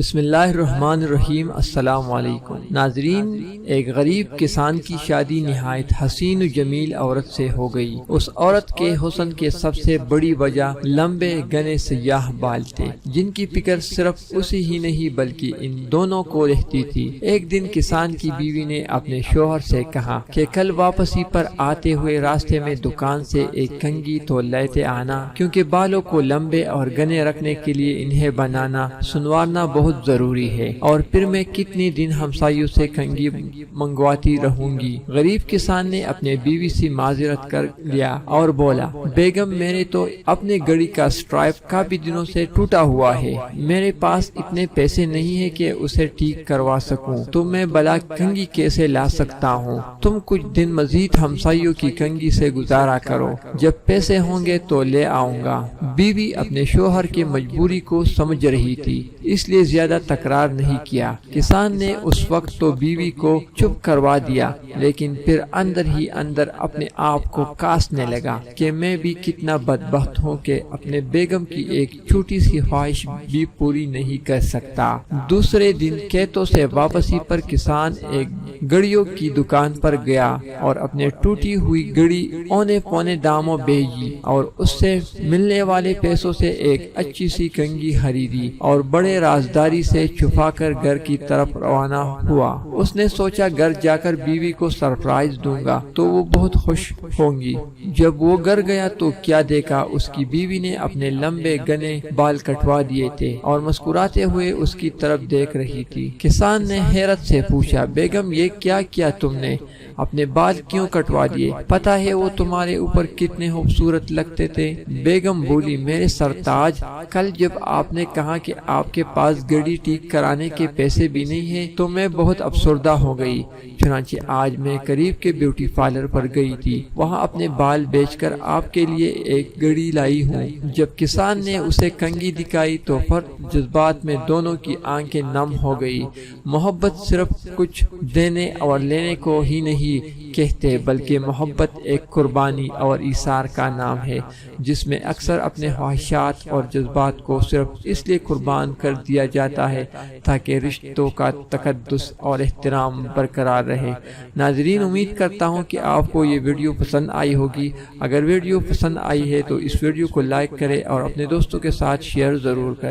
بسم اللہ الرحمن الرحیم۔ السلام علیکم ناظرین، ایک غریب کسان کی شادی نہایت حسین و جمیل عورت سے ہو گئی۔ اس عورت کے حسن کے سب سے بڑی وجہ لمبے گھنے سیاہ بال تھے، جن کی فکر صرف اسی ہی نہیں بلکہ ان دونوں کو رہتی تھی۔ ایک دن کسان کی بیوی نے اپنے شوہر سے کہا کہ کل واپسی پر آتے ہوئے راستے میں دکان سے ایک کنگھی تو لیتے آنا، کیونکہ بالوں کو لمبے اور گھنے رکھنے کے لیے انہیں بنانا سنوارنا بہت ضروری ہے، اور پھر میں کتنے دن ہمسایوں سے کنگھی منگواتی رہوں گی۔ غریب کسان نے اپنے بیوی سے معذرت کر لیا اور بولا، بیگم میرے تو اپنے گھڑی کا سٹرائپ کافی دنوں سے ٹوٹا ہوا ہے، میرے پاس اتنے پیسے نہیں ہے کہ اسے ٹھیک کروا سکوں، تو میں بلا کنگھی کیسے لا سکتا ہوں؟ تم کچھ دن مزید ہمسایوں کی کنگھی سے گزارا کرو، جب پیسے ہوں گے تو لے آؤں گا۔ بیوی اپنے شوہر کی مجبوری کو سمجھ رہی تھی، اس لیے زیادہ تکرار نہیں کیا۔ کسان نے اس وقت تو بیوی کو چپ کروا دیا، لیکن پھر اندر ہی اندر اپنے آپ کو کاسنے لگا کہ میں بھی کتنا بدبخت ہوں کہ اپنے بیگم کی ایک چھوٹی سی خواہش بھی پوری نہیں کر سکتا۔ دوسرے دن کھیتوں سے واپسی پر کسان ایک گھڑیوں کی دکان پر گیا اور اپنے ٹوٹی ہوئی گھڑی اونے پونے داموں بیچی، اور اس سے ملنے والے پیسوں سے ایک اچھی سی کنگھی خریدی اور بڑے رازداری سے چھپا کر گھر کی طرف روانہ ہوا۔ اس نے سوچا گھر جا کر بیوی کو سرپرائز دوں گا تو وہ بہت خوش ہوں گی۔ جب وہ گھر گیا تو کیا دیکھا، اس کی بیوی نے اپنے لمبے گھنے بال کٹوا دیے تھے اور مسکراتے ہوئے اس کی طرف دیکھ رہی تھی۔ کسان نے حیرت سے پوچھا، بیگم یہ کیا کیا تم نے؟ اپنے بال کیوں کٹوا دیے؟ پتہ ہے وہ تمہارے اوپر کتنے خوبصورت لگتے تھے؟ بیگم بولی، میرے سرتاج، کل جب آپ نے کہا کہ آپ کے پاس گھڑی ٹھیک کرانے کے پیسے بھی نہیں ہیں تو میں بہت افسردہ ہو گئی، چنانچہ آج میں قریب کے بیوٹی پارلر پر گئی تھی، وہاں اپنے بال بیچ کر آپ کے لیے ایک گھڑی لائی ہوں۔ جب کسان نے اسے کنگھی دکھائی تو فرد جذبات میں دونوں کی آنکھیں نم ہو گئی۔ محبت صرف کچھ دینے اور لینے کو ہی نہیں کہتے، بلکہ محبت ایک قربانی اور ایثار کا نام ہے، جس میں اکثر اپنے خواہشات اور جذبات کو صرف اس لیے قربان کر دیا جاتا ہے تاکہ رشتوں کا تقدس اور احترام برقرار رہے۔ ناظرین، امید کرتا ہوں کہ آپ کو یہ ویڈیو پسند آئی ہوگی۔ اگر ویڈیو پسند آئی ہے تو اس ویڈیو کو لائک کریں اور اپنے دوستوں کے ساتھ شیئر ضرور کریں۔